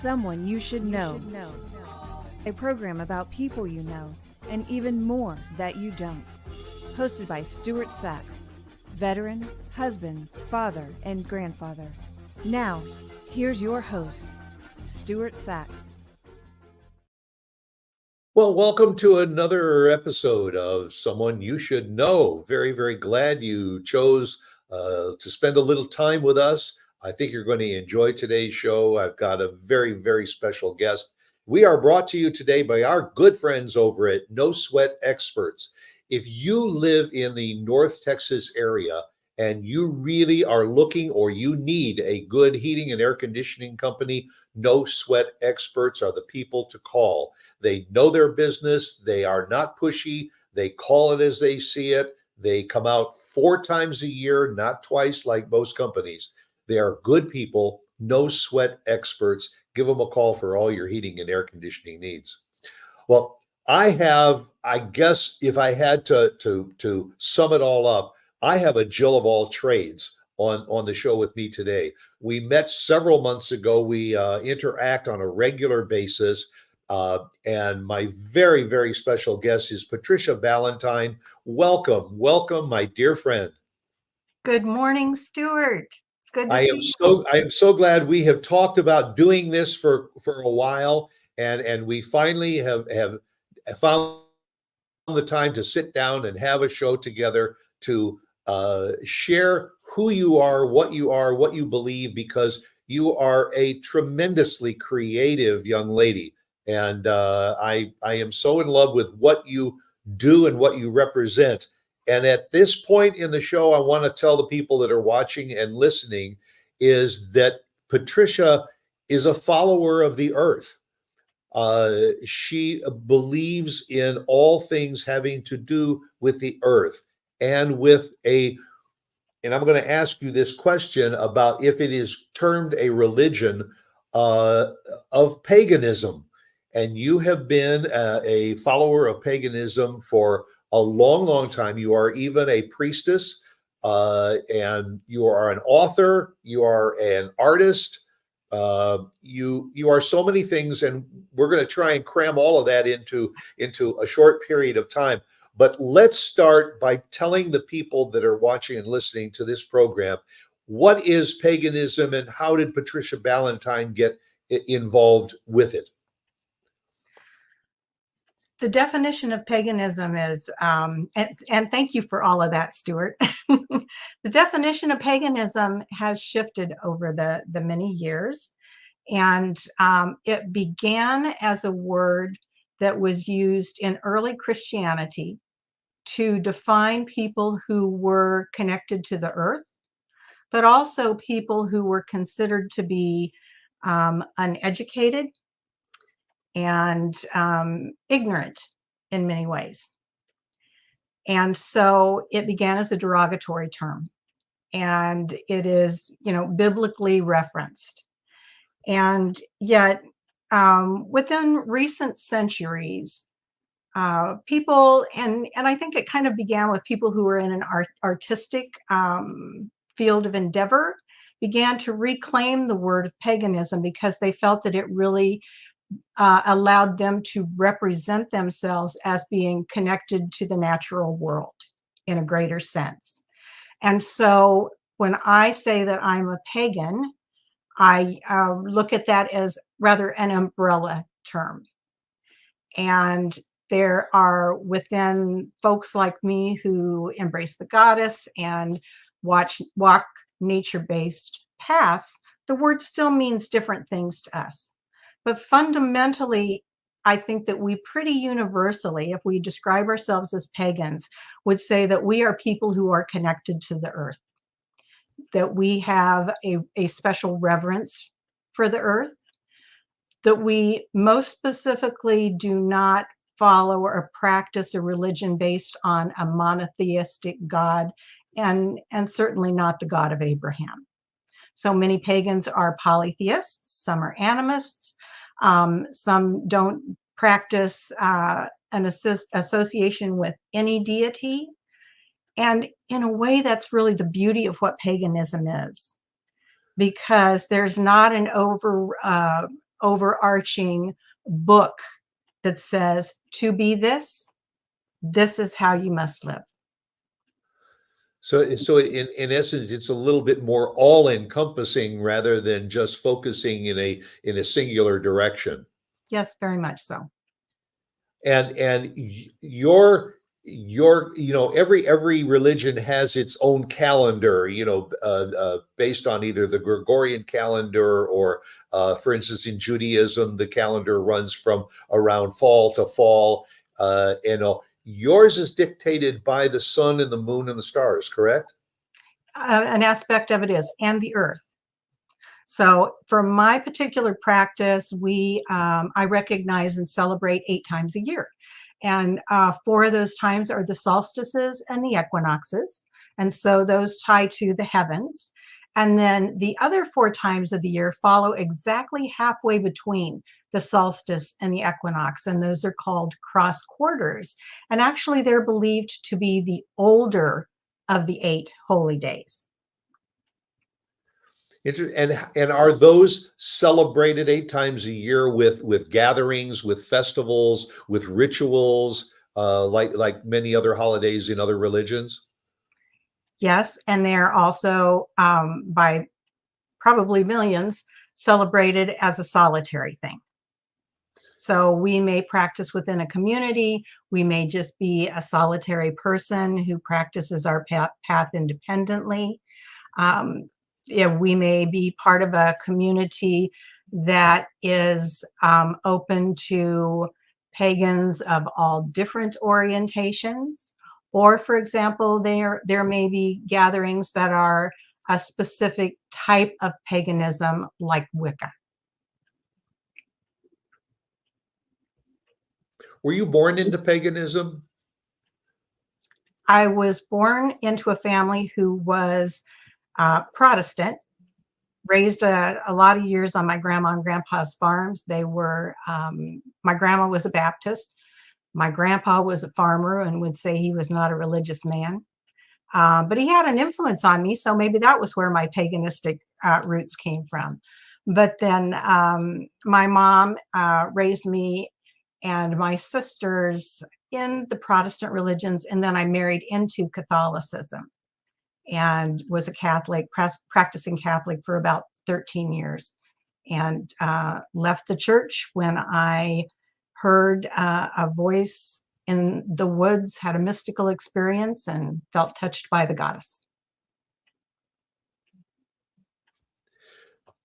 Someone You Should Know. A program about people you know and even more that you don't. Hosted by Stuart Sax, veteran, husband, father, and grandfather. Now, here's your host, Stuart Sax. Well, welcome to another episode of Someone You Should Know. Very, very glad you chose to spend a little time with us. I think you're going to enjoy today's show. I've got a very, very special guest. We are brought to you today by our good friends over at No Sweat Experts. If you live in the North Texas area and you really are looking or you need a good heating and air conditioning company, No Sweat Experts are the people to call. They know their business. They are not pushy. They call it as they see it. They come out 4 times a year, not twice like most companies. They are good people, No Sweat Experts. Give them a call for all your heating and air conditioning needs. Well, I guess if I had to sum it all up, I have a Jill of all trades on the show with me today. We met several months ago. We interact on a regular basis. And my very, very special guest is Patricia Ballentine. Welcome, my dear friend. Good morning, Stuart. It's good to I see you. am so glad we have talked about doing this for a while, and we finally have found the time to sit down and have a show together to share who you are, what you believe, because you are a tremendously creative young lady. And I am so in love with what you do and what you represent. And at this point in the show, I want to tell the people that are watching and listening is that Patricia is a follower of the earth. She believes in all things having to do with the earth and and I'm going to ask you this question about if it is termed a religion of paganism. And you have been a follower of paganism for a long, long time. You are even a priestess, and you are an author. You are an artist. You are so many things, and we're going to try and cram all of that into a short period of time. But let's start by telling the people that are watching and listening to this program, what is paganism and how did Patricia Ballentine get involved with it? The definition of paganism is, and thank you for all of that, Stuart. The definition of paganism has shifted over the many years. And it began as a word that was used in early Christianity to define people who were connected to the earth, but also people who were considered to be uneducated and ignorant in many ways. And so it began as a derogatory term, and it is, biblically referenced. And yet, within recent centuries, people, and I think it kind of began with people who were in an artistic field of endeavor, began to reclaim the word of paganism because they felt that it really allowed them to represent themselves as being connected to the natural world in a greater sense. And so when I say that I'm a pagan, I look at that as rather an umbrella term. And there are within folks like me who embrace the goddess and walk nature-based paths, the word still means different things to us. But fundamentally, I think that we pretty universally, if we describe ourselves as pagans, would say that we are people who are connected to the earth, that we have a special reverence for the earth, that we most specifically do not follow or practice a religion based on a monotheistic God, and certainly not the God of Abraham. So many pagans are polytheists, some are animists, some don't practice an association with any deity. And in a way, that's really the beauty of what paganism is, because there's not an overarching book that says, to be this, this is how you must live. So in essence, it's a little bit more all-encompassing rather than just focusing in a singular direction. Yes, very much so. And your every religion has its own calendar, based on either the Gregorian calendar or, for instance, in Judaism, the calendar runs from around fall to fall. Yours is dictated by the sun and the moon and the stars, correct? An aspect of it is, and the earth. So for my particular practice, I recognize and celebrate 8 times a year. And 4 of those times are the solstices and the equinoxes. And so those tie to the heavens. And then the other 4 times of the year follow exactly halfway between the solstice and the equinox. And those are called cross quarters. And actually, they're believed to be the older of the 8 holy days. And are those celebrated 8 times a year with gatherings, with festivals, with rituals, like many other holidays in other religions? Yes, and they're also by probably millions celebrated as a solitary thing. So we may practice within a community. We may just be a solitary person who practices our path independently. We may be part of a community that is open to pagans of all different orientations. Or, for example, there may be gatherings that are a specific type of paganism, like Wicca. Were you born into paganism? I was born into a family who was Protestant, raised a lot of years on my grandma and grandpa's farms. They were, my grandma was a Baptist. My grandpa was a farmer and would say he was not a religious man. But he had an influence on me, so maybe that was where my paganistic roots came from. But then my mom raised me and my sisters in the Protestant religions, and then I married into Catholicism and was a Catholic, practicing Catholic for about 13 years, and left the church when I heard a voice in the woods, had a mystical experience, and felt touched by the goddess.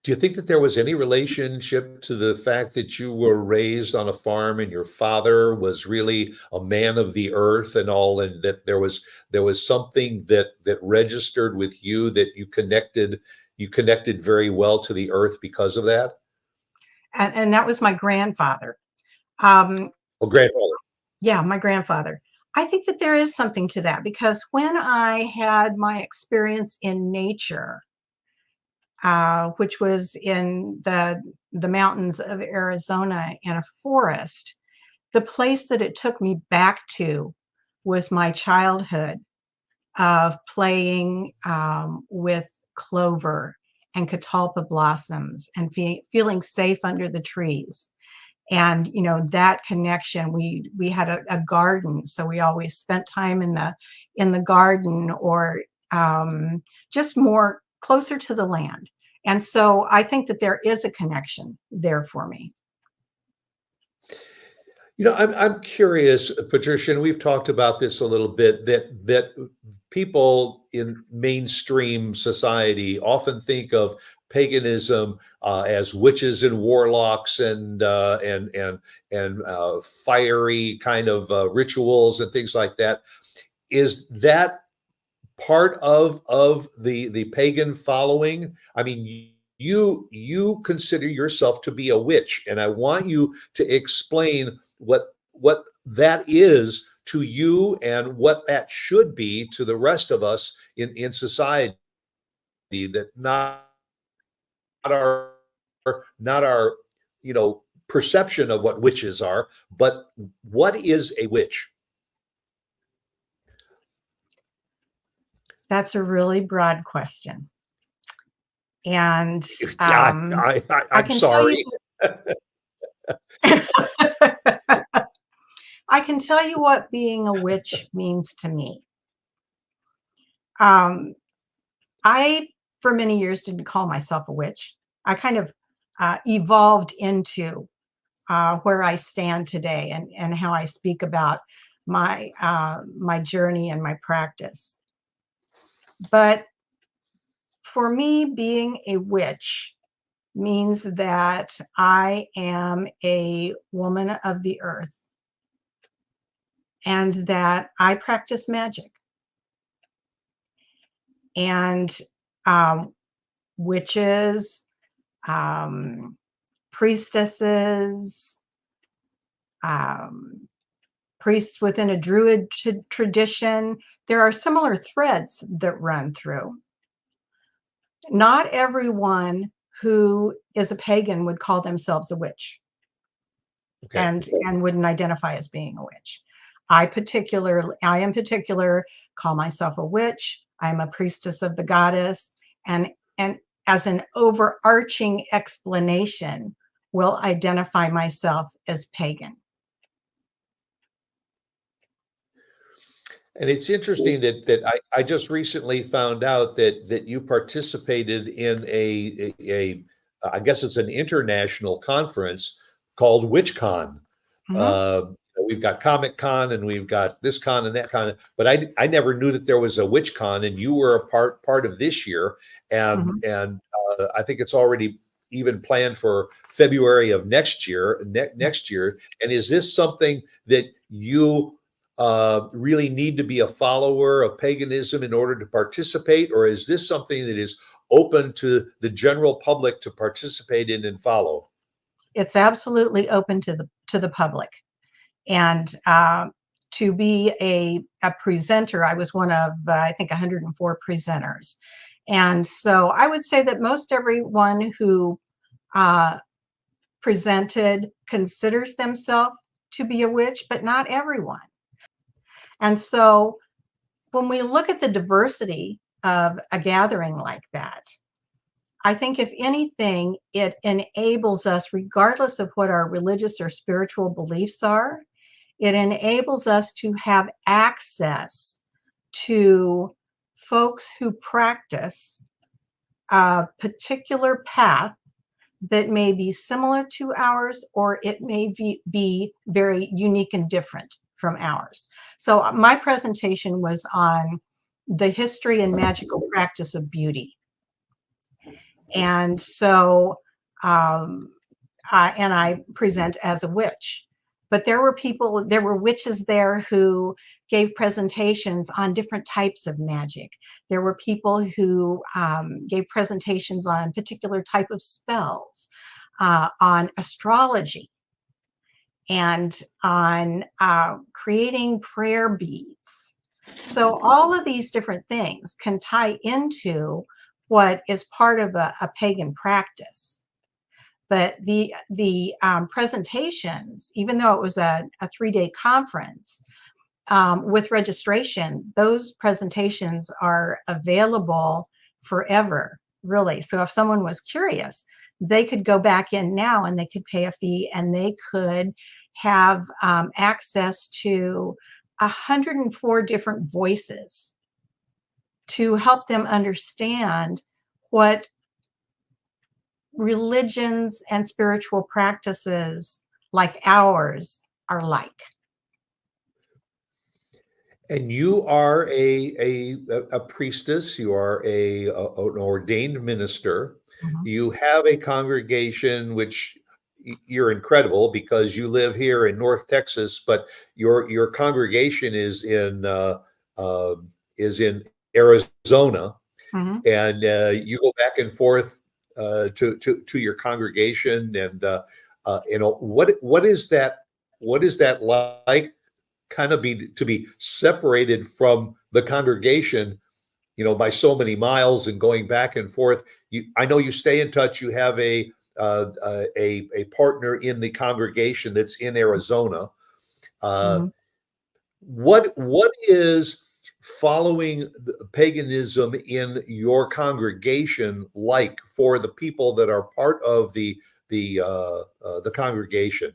Do you think that there was any relationship to the fact that you were raised on a farm and your father was really a man of the earth and all, and that there was something that registered with you, that you connected very well to the earth because of that? And that was my grandfather. Grandfather. Yeah, my grandfather. I think that there is something to that, because when I had my experience in nature, which was in the mountains of Arizona in a forest, the place that it took me back to was my childhood of playing with clover and catalpa blossoms and feeling safe under the trees. And, that connection, we had a garden, so we always spent time in the garden, or just more closer to the land. And so I think that there is a connection there for me. I'm curious, Patricia, and we've talked about this a little bit, that people in mainstream society often think of paganism as witches and warlocks and fiery kind of rituals and things like that. Is that part of the pagan following? I mean, you consider yourself to be a witch, and I want you to explain what that is to you and what that should be to the rest of us in society, that not our perception of what witches are, but what is a witch? That's a really broad question. And I'm I can sorry. I can tell you what being a witch means to me. Um, I, for many years, didn't call myself a witch. I kind of evolved into where I stand today, and how I speak about my journey and my practice. But for me, being a witch means that I am a woman of the earth, and that I practice magic. And witches, priestesses, priests within a druid tradition, there are similar threads that run through. Not everyone who is a pagan would call themselves a witch. Okay. and wouldn't identify as being a witch. I in particular call myself a witch. I'm a priestess of the goddess, and as an overarching explanation, will identify myself as pagan. And it's interesting that I just recently found out that you participated in a I guess it's an international conference called WitchCon. Mhm. Uh, we've got Comic Con and we've got this con and that con, but I never knew that there was a WitchCon, and you were a part of this year, and Mhm. I think it's already even planned for February of next year. Next year, and is this something that you really need to be a follower of paganism in order to participate, or is this something that is open to the general public to participate in and follow? It's absolutely open to the public. And to be a presenter, I was one of I think 104 presenters, and so I would say that most everyone who presented considers themselves to be a witch, but not everyone. And so when we look at the diversity of a gathering like that, I think if anything, it enables us, regardless of what our religious or spiritual beliefs are, it enables us to have access to folks who practice a particular path that may be similar to ours, or it may be very unique and different from ours. So my presentation was on the history and magical practice of beauty. And so I present as a witch. But there were witches there who gave presentations on different types of magic. There were people who gave presentations on particular type of spells, on astrology, and on creating prayer beads. So all of these different things can tie into what is part of a pagan practice. But the presentations, even though it was a 3-day conference, with registration, those presentations are available forever, really. So if someone was curious, they could go back in now and they could pay a fee, and they could have access to 104 different voices to help them understand what religions and spiritual practices like ours are like. And you are a priestess. You are an ordained minister. Mhm. You have a congregation, which you're incredible because you live here in North Texas, but your congregation is in Arizona, Mhm. and you go back and forth to your congregation, and what is that like? Kind of to be separated from the congregation, by so many miles and going back and forth. I know you stay in touch. You have a partner in the congregation that's in Arizona. Uh, Mhm. what is following paganism in your congregation like for the people that are part of the the congregation?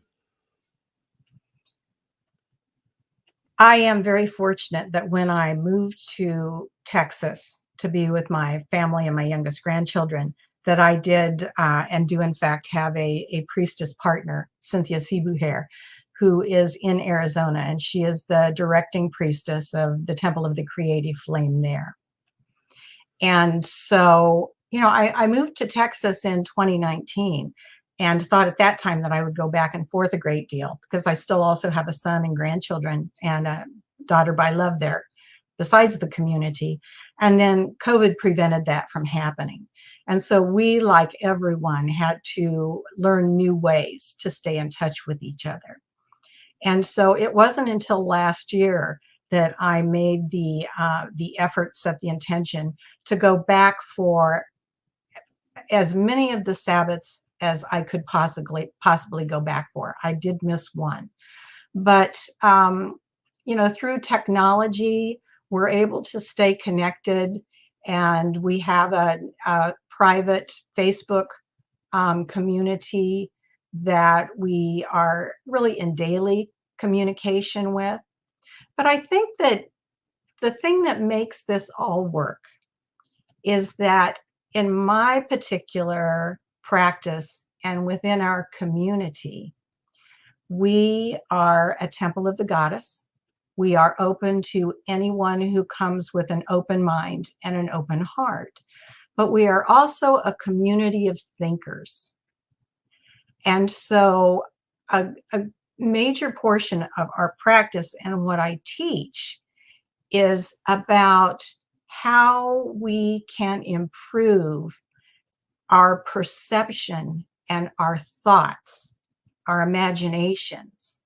I am very fortunate that when I moved to Texas to be with my family and my youngest grandchildren, that I did and do in fact have a priestess partner, Cynthia Sebuher, who is in Arizona, and she is the directing priestess of the Temple of the Creative Flame there. And so, I moved to Texas in 2019 and thought at that time that I would go back and forth a great deal because I still also have a son and grandchildren and a daughter by love there besides the community. And then COVID prevented that from happening. And so we, like everyone, had to learn new ways to stay in touch with each other. And so it wasn't until last year that I made the effort, set the intention to go back for as many of the Sabbaths as I could possibly go back for. I did miss one, but through technology, we're able to stay connected, and we have a private Facebook community that we are really in daily communication with. But I think that the thing that makes this all work is that in my particular practice and within our community, we are a temple of the goddess. We are open to anyone who comes with an open mind and an open heart. But we are also a community of thinkers. And so a major portion of our practice and what I teach is about how we can improve our perception and our thoughts, our imaginations,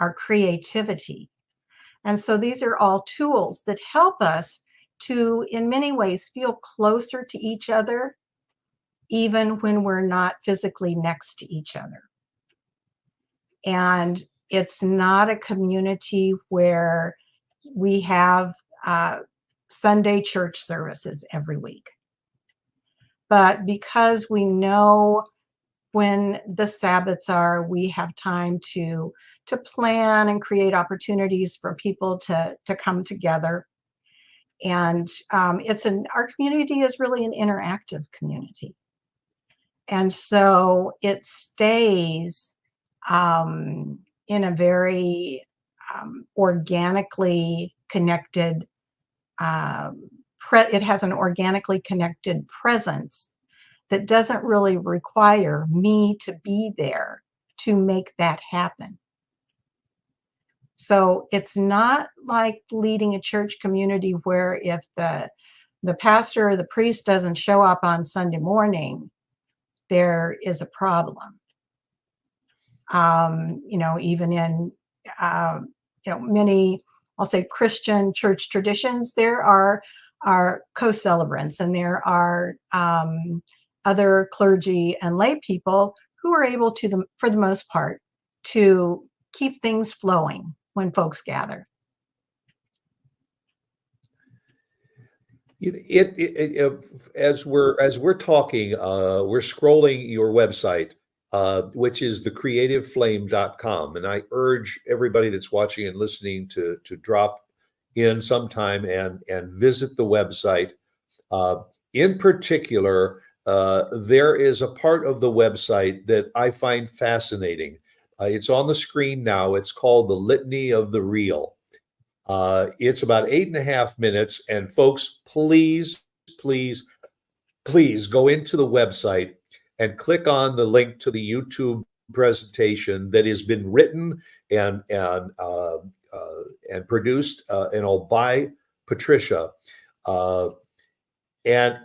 our creativity. And so these are all tools that help us to, in many ways, feel closer to each other, even when we're not physically next to each other. And it's not a community where we have Sunday church services every week. But because we know when the Sabbaths are, we have time to plan and create opportunities for people to come together. And our community is really an interactive community. And so it stays in a very organically connected, it has an organically connected presence that doesn't really require me to be there to make that happen. So it's not like leading a church community where if the pastor or the priest doesn't show up on Sunday morning, there is a problem. Even in many, I'll say, Christian church traditions, there are co-celebrants, and there are other clergy and lay people who are able to, for the most part, to keep things flowing when folks gather. As we're talking, we're scrolling your website, which is thecreativeflame.com, and I urge everybody that's watching and listening to drop in sometime and visit the website. In particular, there is a part of the website that I find fascinating. It's on the screen now. It's called the Litany of the Real. It's about 8.5 minutes. And folks, please go into the website and click on the link to the YouTube presentation that has been written and produced by Patricia. And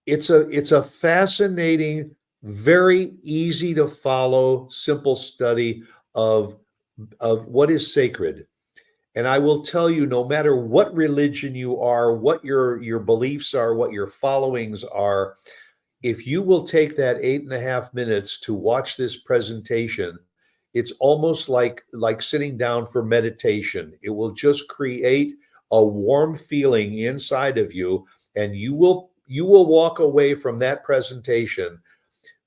it's a fascinating, very easy to follow, simple study of what is sacred. And I will tell you, no matter what religion you are, what your beliefs are, what your followings are, if you will take that 8.5 minutes to watch this presentation, it's almost like sitting down for meditation. It will just create a warm feeling inside of you, and you will walk away from that presentation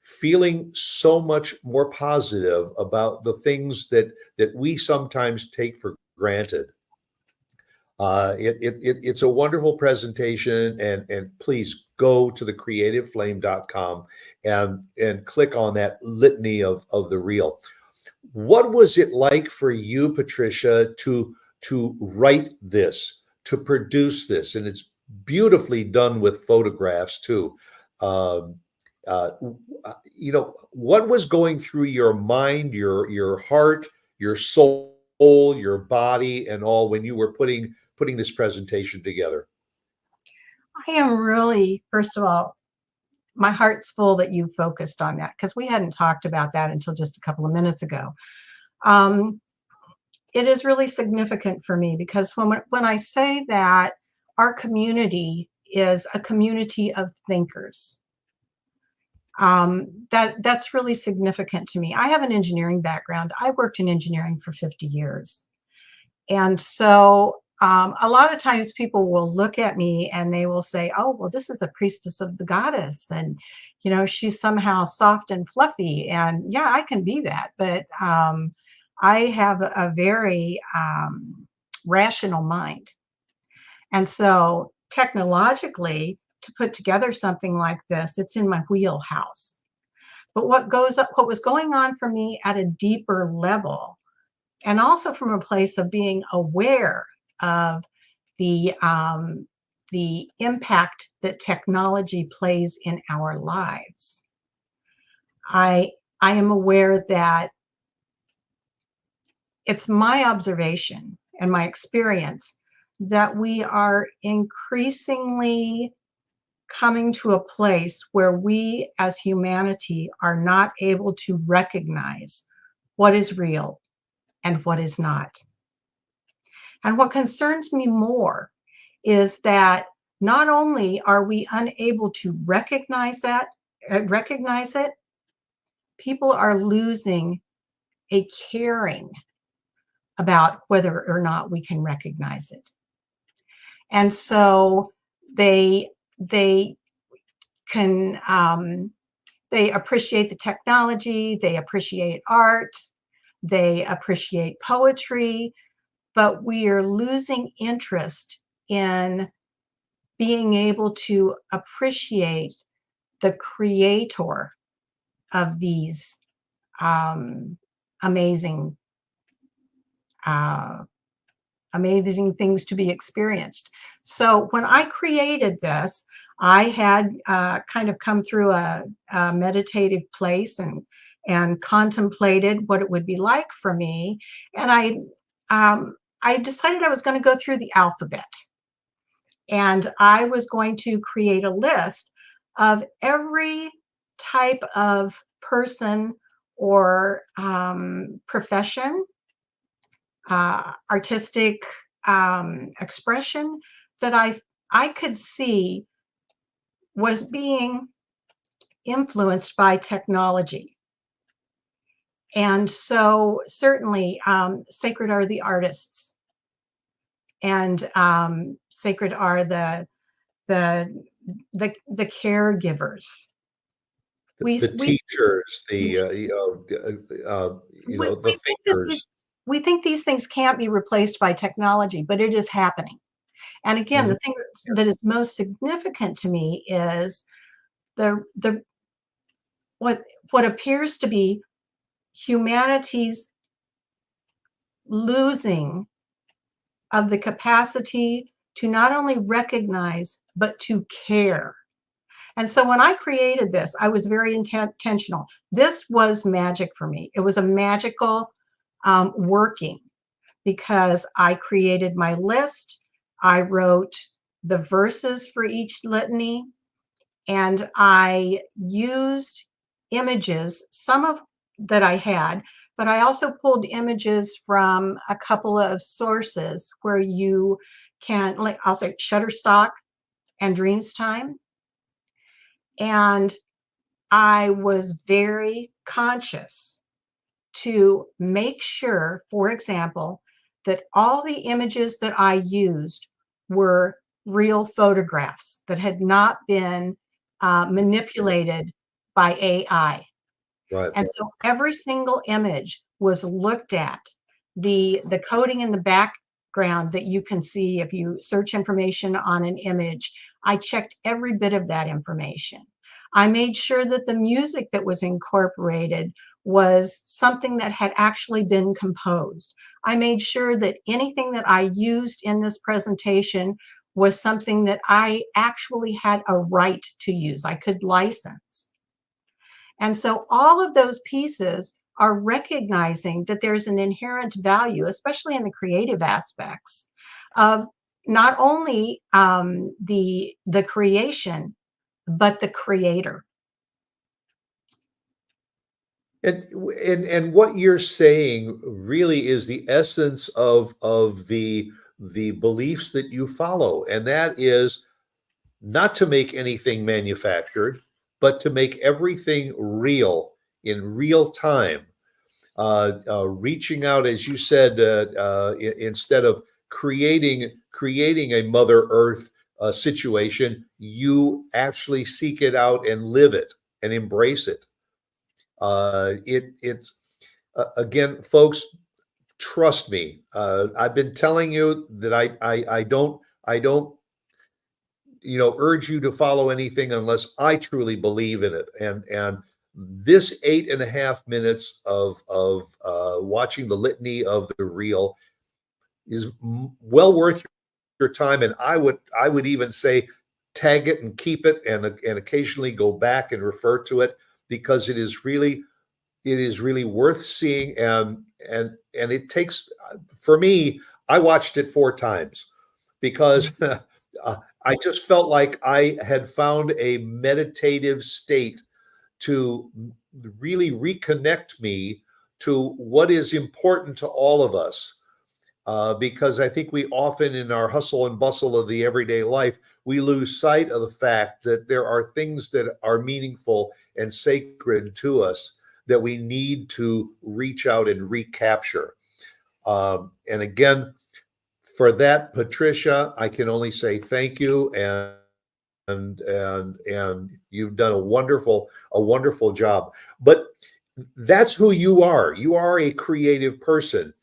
feeling so much more positive about the things that we sometimes take for granted. It's a wonderful presentation, and please go to thecreativeflame.com and click on that litany of the real. What was it like for you, Patricia, to write this, to produce this? And it's beautifully done with photographs too. Um, what was going through your mind, your heart, your soul, your body, and all when you were putting this presentation together? I am really, first of all, my heart's full that you focused on that, because we hadn't talked about that until just a couple of minutes ago. It is really significant for me because when I say that our community is a community of thinkers, that's really significant to me. I have an engineering background. I worked in engineering for 50 years. And so a lot of times people will look at me and they will say, oh, well, this is a priestess of the goddess. And, she's somehow soft and fluffy. And yeah, I can be that. But I have a very rational mind. And so technologically, to put together something like this, it's in my wheelhouse. But what was going on for me at a deeper level, and also from a place of being aware of the impact that technology plays in our lives, I am aware that it's my observation and my experience that we are increasingly coming to a place where we as humanity are not able to recognize what is real and what is not. And what concerns me more is that not only are we unable to recognize it, people are losing a caring about whether or not we can recognize it. And so they can they appreciate the technology, they appreciate art, they appreciate poetry, but we are losing interest in being able to appreciate the creator of these amazing things to be experienced. So when I created this, I had kind of come through a meditative place and contemplated what it would be like for me. And I decided I was going to go through the alphabet. And I was going to create a list of every type of person or profession, artistic expression that I could see was being influenced by technology. And so certainly sacred are the artists, and sacred are the caregivers. The teachers, the thinkers. We think these things can't be replaced by technology, but it is happening. And again, the thing that is most significant to me is what appears to be humanity's losing of the capacity to not only recognize, but to care. And so when I created this, I was very intentional. This was magic for me. It was a magical working, because I created my list. I wrote the verses for each litany, and I used images, some of that I had, but I also pulled images from a couple of sources where you can, like, I'll say Shutterstock and Dreams Time. And I was very conscious to make sure, for example, that all the images that I used were real photographs that had not been manipulated by AI. Right. And so every single image was looked at. The coding in the background that you can see if you search information on an image, I checked every bit of that information. I made sure that the music that was incorporated was something that had actually been composed. I made sure that anything that I used in this presentation was something that I actually had a right to use, I could license. And so all of those pieces are recognizing that there's an inherent value, especially in the creative aspects of not only the creation, but the creator. And what you're saying really is the essence of the beliefs that you follow, and that is not to make anything manufactured, but to make everything real in real time. Reaching out, as you said, instead of creating a Mother Earth situation, you actually seek it out and live it and embrace it. It's again, folks, trust me. I've been telling you that I don't urge you to follow anything unless I truly believe in it. And this 8.5 minutes of watching the litany of the real is well worth your time. And I would even say tag it and keep it, and occasionally go back and refer to it, because it is really worth seeing. And it takes, for me, I watched it 4 times because I just felt like I had found a meditative state to really reconnect me to what is important to all of us. Because I think we often, in our hustle and bustle of the everyday life, we lose sight of the fact that there are things that are meaningful and sacred to us that we need to reach out and recapture. And again, for that, Patricia, I can only say thank you, and you've done a wonderful job. But that's who you are. You are a creative person.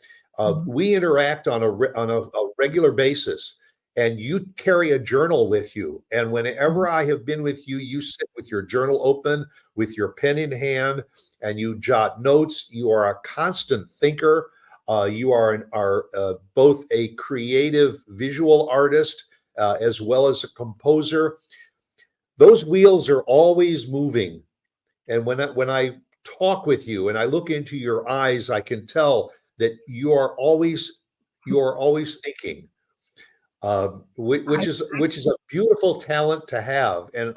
We interact on a regular basis, and you carry a journal with you. And whenever I have been with you, you sit with your journal open, with your pen in hand, and you jot notes. You are a constant thinker. You are both a creative visual artist as well as a composer. Those wheels are always moving. And when I talk with you and I look into your eyes, I can tell that you are always thinking, which is a beautiful talent to have, and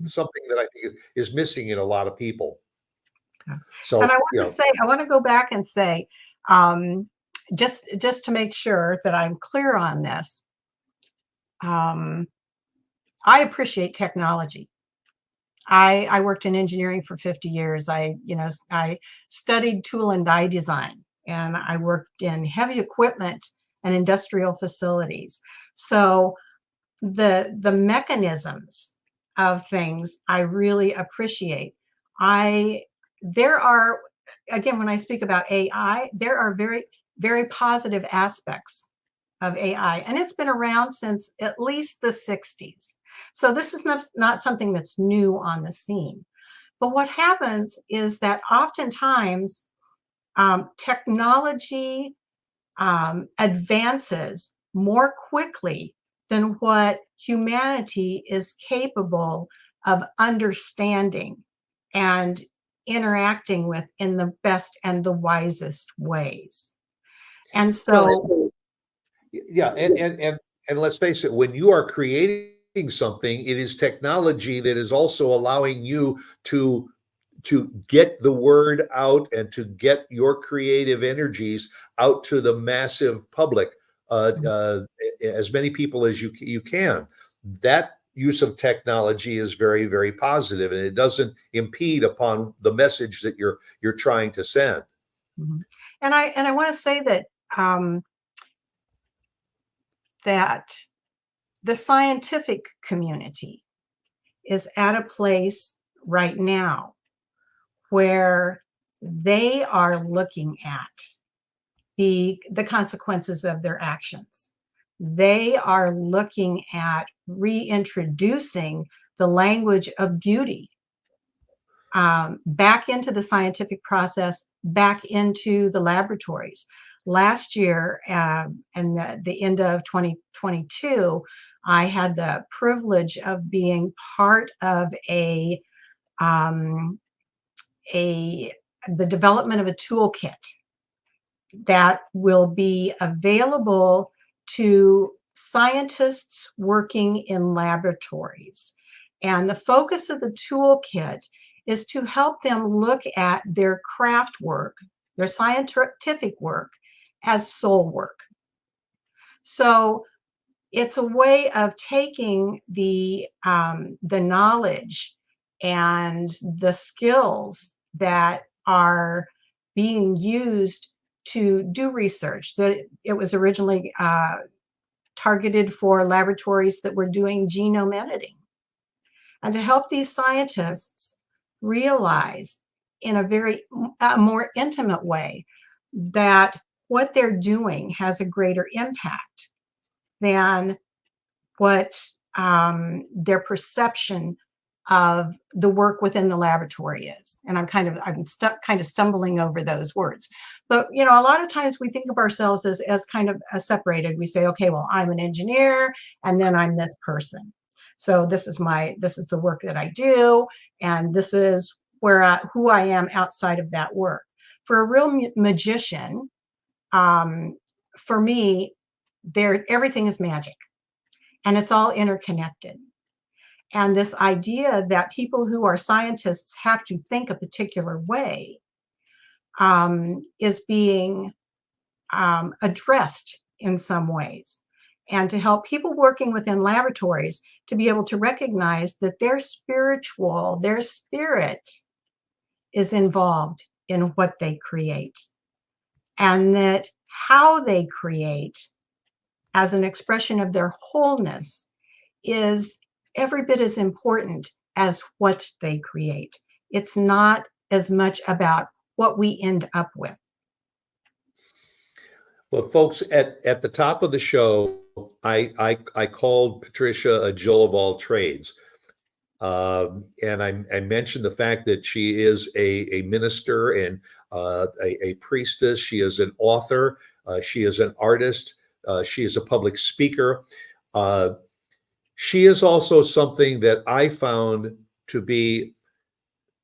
something that I think is missing in a lot of people. So, and I want to go back and say, just to make sure that I'm clear on this, I appreciate technology. I worked in engineering for 50 years. I studied tool and die design, and I worked in heavy equipment and industrial facilities. So the mechanisms of things I really appreciate. There are, again, when I speak about AI, there are very, very positive aspects of AI, and it's been around since at least the 60s. So this is not something that's new on the scene. But what happens is that oftentimes technology advances more quickly than what humanity is capable of understanding and interacting with in the best and the wisest ways. And so, yeah, and let's face it, when you are creating something, it is technology that is also allowing you to get the word out and to get your creative energies out to the massive public, as many people as you can. That use of technology is very, very positive, and it doesn't impede upon the message that you're trying to send. and I want to say that that the scientific community is at a place right now where they are looking at the consequences of their actions. They are looking at reintroducing the language of beauty back into the scientific process, back into the laboratories. Last year, and the end of 2022, I had the privilege of being part of the development of a toolkit that will be available to scientists working in laboratories. And the focus of the toolkit is to help them look at their craft work, their scientific work, as soul work. So it's a way of taking the knowledge and the skills that are being used to do research. It was originally targeted for laboratories that were doing genome editing, and to help these scientists realize in a more intimate way that what they're doing has a greater impact than what their perception of the work within the laboratory is. And I'm kind of stumbling over those words. But a lot of times we think of ourselves as kind of separated. We say, okay, well, I'm an engineer, and then I'm this person. So this is the work that I do, and this is who I am outside of that work. For a real magician, for me, everything is magic, and it's all interconnected. And this idea that people who are scientists have to think a particular way is being addressed in some ways. And to help people working within laboratories to be able to recognize that their spirit is involved in what they create. And that how they create as an expression of their wholeness is every bit as important as what they create. It's not as much about what we end up with. Well, folks, at the top of the show, I called Patricia a Jill of all trades. And I mentioned the fact that she is a minister and a priestess. She is an author. She is an artist. She is a public speaker. She is also something that I found to be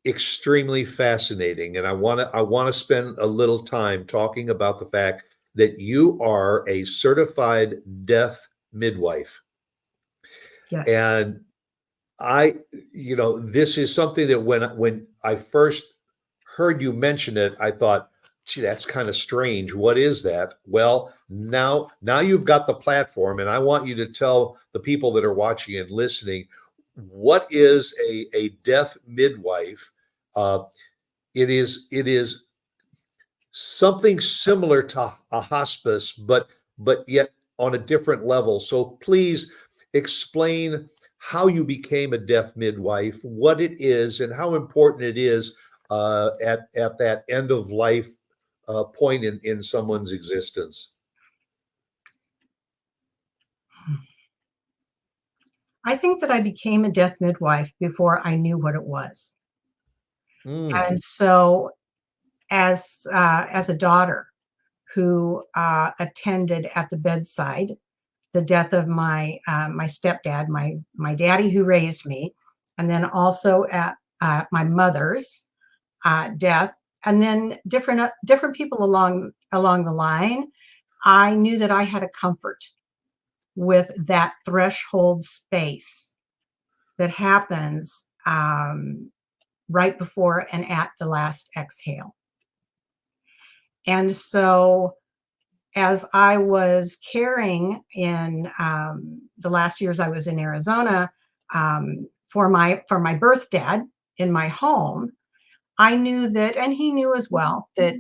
extremely fascinating. And I want to spend a little time talking about the fact that you are a certified death midwife. Yes. And this is something that when I first heard you mention it, I thought, gee, that's kind of strange. What is that? Well, now you've got the platform, and I want you to tell the people that are watching and listening, what is a death midwife? It is something similar to a hospice, but yet on a different level. So please explain how you became a death midwife, what it is, and how important it is at that end of life point in someone's existence. I think that I became a death midwife before I knew what it was. And so as a daughter who attended at the bedside the death of my stepdad, my daddy who raised me, and then also at my mother's death, and then different people along the line, I knew that I had a comfort with that threshold space that happens right before and at the last exhale. And so as I was caring in the last years I was in Arizona for my birth dad in my home, I knew that, and he knew as well, that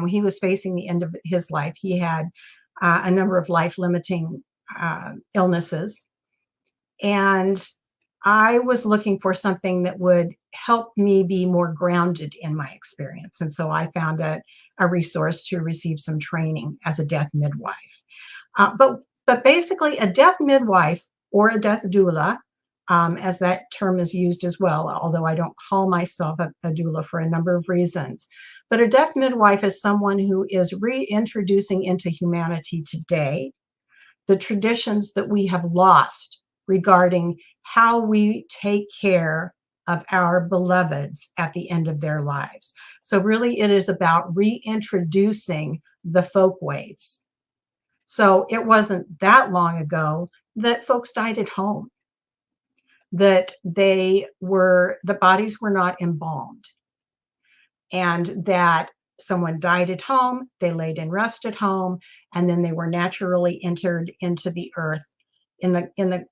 he was facing the end of his life. He had a number of life-limiting illnesses. And I was looking for something that would helped me be more grounded in my experience. And so I found a resource to receive some training as a death midwife. But basically, a death midwife or a death doula, as that term is used as well, although I don't call myself a doula for a number of reasons. But a death midwife is someone who is reintroducing into humanity today the traditions that we have lost regarding how we take care of our beloveds at the end of their lives. So really, it is about reintroducing the folk ways. So it wasn't that long ago that folks died at home, that the bodies were not embalmed, and that someone died at home, they laid in rest at home, and then they were naturally entered into the earth in the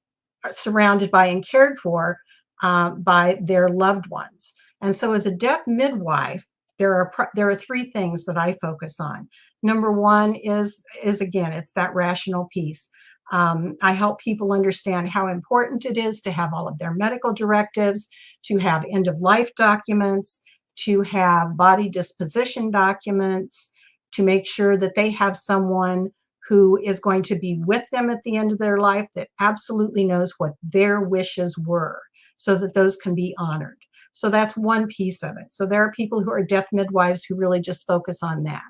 surrounded by and cared for by their loved ones. And so as a death midwife, there are three things that I focus on. Number one is again, it's that rational piece. I help people understand how important it is to have all of their medical directives, to have end of life documents, to have body disposition documents, to make sure that they have someone who is going to be with them at the end of their life that absolutely knows what their wishes were, so that those can be honored. So that's one piece of it. So there are people who are death midwives who really just focus on that.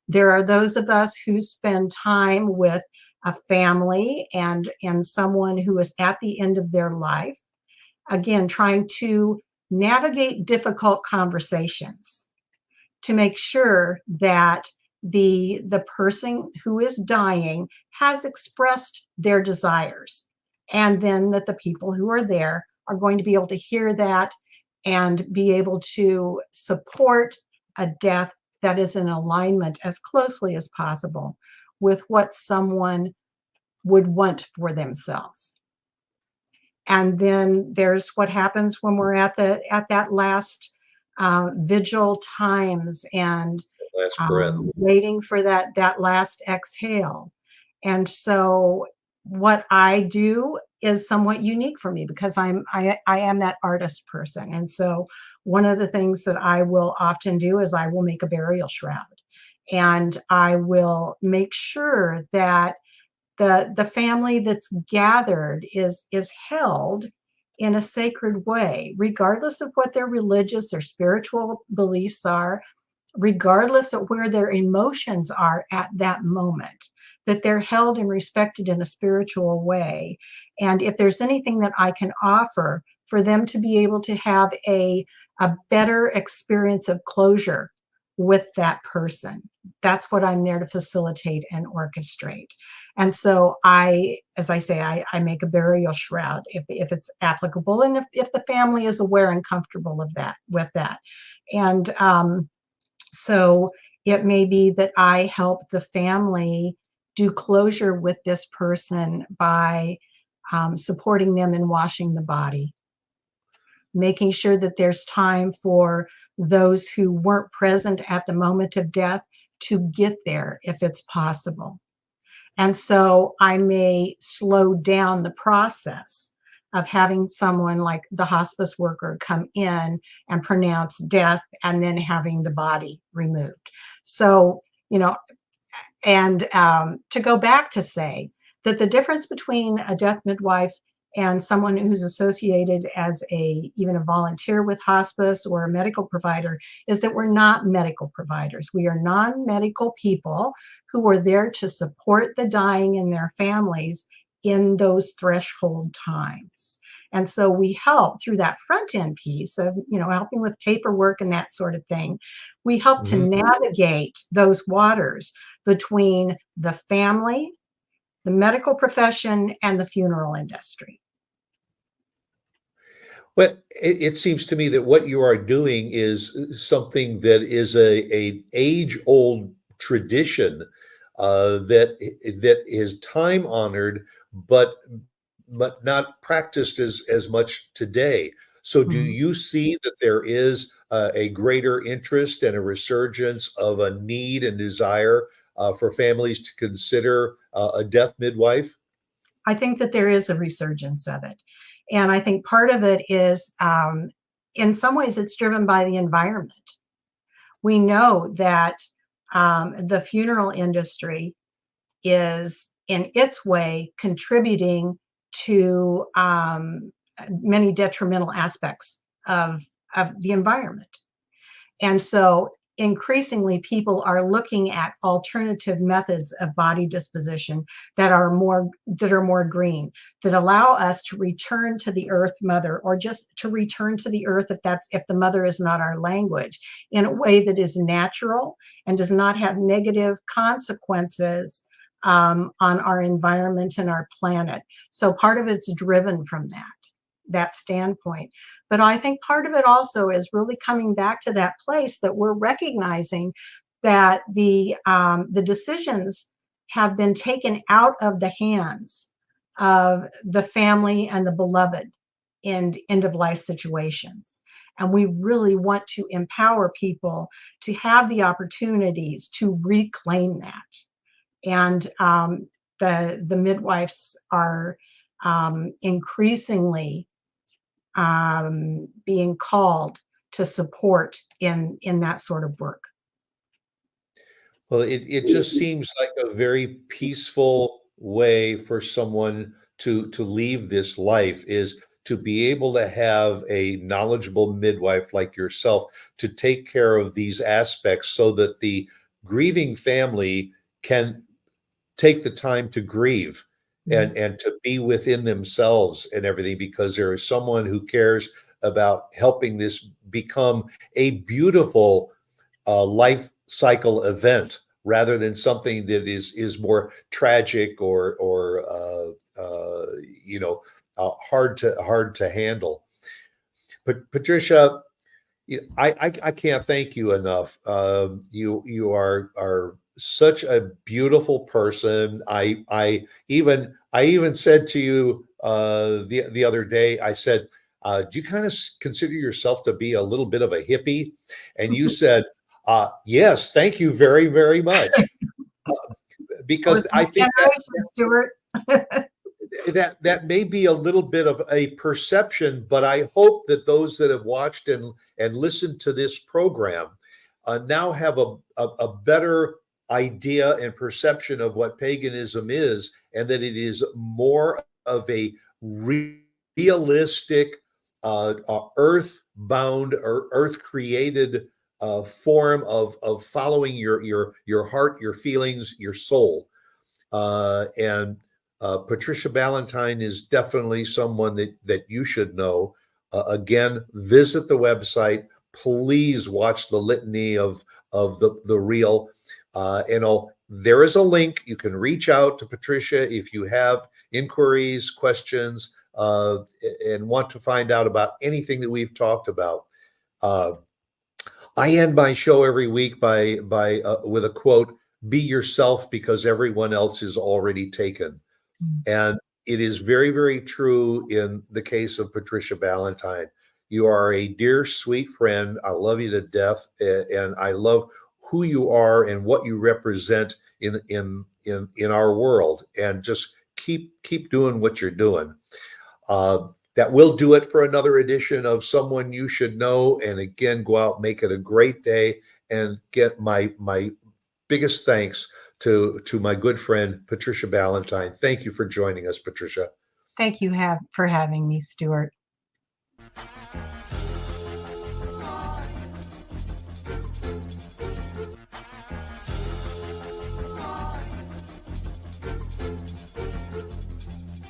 There are those of us who spend time with a family and someone who is at the end of their life, again, trying to navigate difficult conversations to make sure that the person who is dying has expressed their desires, and then that the people who are there are going to be able to hear that and be able to support a death that is in alignment as closely as possible with what someone would want for themselves. And then there's what happens when we're at that last vigil times and Last breath. waiting for that last exhale. And so what I do is somewhat unique for me because I am that artist person. And so one of the things that I will often do is I will make a burial shroud, and I will make sure that the family that's gathered is held in a sacred way, regardless of what their religious or spiritual beliefs are, regardless of where their emotions are at that moment, that they're held and respected in a spiritual way. And if there's anything that I can offer for them to be able to have a better experience of closure with that person, that's what I'm there to facilitate and orchestrate. And so as I say, I make a burial shroud if it's applicable, and if the family is aware and comfortable with that. And so it may be that I help the family do closure with this person by supporting them in washing the body, making sure that there's time for those who weren't present at the moment of death to get there if it's possible. And so I may slow down the process of having someone like the hospice worker come in and pronounce death and then having the body removed. So, and to go back to say that the difference between a death midwife and someone who's associated as even a volunteer with hospice or a medical provider is that we're not medical providers. We are non-medical people who are there to support the dying and their families in those threshold times. And so we help through that front end piece of, helping with paperwork and that sort of thing. We help to navigate those waters between the family, the medical profession, and the funeral industry. Well, it seems to me that what you are doing is something that is a age-old tradition that is time honored, but not practiced as much today. So, do you see that there is a greater interest and a resurgence of a need and desire for families to consider a death midwife? I think that there is a resurgence of it. And I think part of it is in some ways it's driven by the environment. We know that the funeral industry is in its way contributing to many detrimental aspects of the environment. And so increasingly people are looking at alternative methods of body disposition that are more green, that allow us to return to the earth mother, or just to return to the earth if the mother is not our language, in a way that is natural and does not have negative consequences on our environment and our planet. So part of it's driven from that standpoint. But I think part of it also is really coming back to that place that we're recognizing that the decisions have been taken out of the hands of the family and the beloved in end of life situations. And we really want to empower people to have the opportunities to reclaim that. And the midwives are increasingly being called to support in that sort of work. Well, it just seems like a very peaceful way for someone to leave this life, is to be able to have a knowledgeable midwife like yourself to take care of these aspects, so that the grieving family can take the time to grieve and to be within themselves and everything, because there is someone who cares about helping this become a beautiful life cycle event, rather than something that is more tragic or hard to handle. But Patricia, I can't thank you enough. You are such a beautiful person. I even said to you the other day, I said, do you kind of consider yourself to be a little bit of a hippie? And you said, yes, thank you very, very much. Because I think Stuart. that may be a little bit of a perception, but I hope that those that have watched and listened to this program now have a better idea and perception of what paganism is, and that it is more of a realistic, earth-bound or earth-created form of following your heart, your feelings, your soul. And Patricia Ballentine is definitely someone that you should know. Again, visit the website. Please watch the litany of the reel. There is a link. You can reach out to Patricia if you have inquiries, questions, and want to find out about anything that we've talked about. I end my show every week with a quote: "Be yourself, because everyone else is already taken." And it is very, very true in the case of Patricia Ballentine. You are a dear, sweet friend. I love you to death, and I love who you are and what you represent in our world. And just keep doing what you're doing. That will do it for another edition of Someone You Should Know. And again, go out, make it a great day, and get my biggest thanks to my good friend, Patricia Ballentine. Thank you for joining us, Patricia. Thank you for having me, Stuart.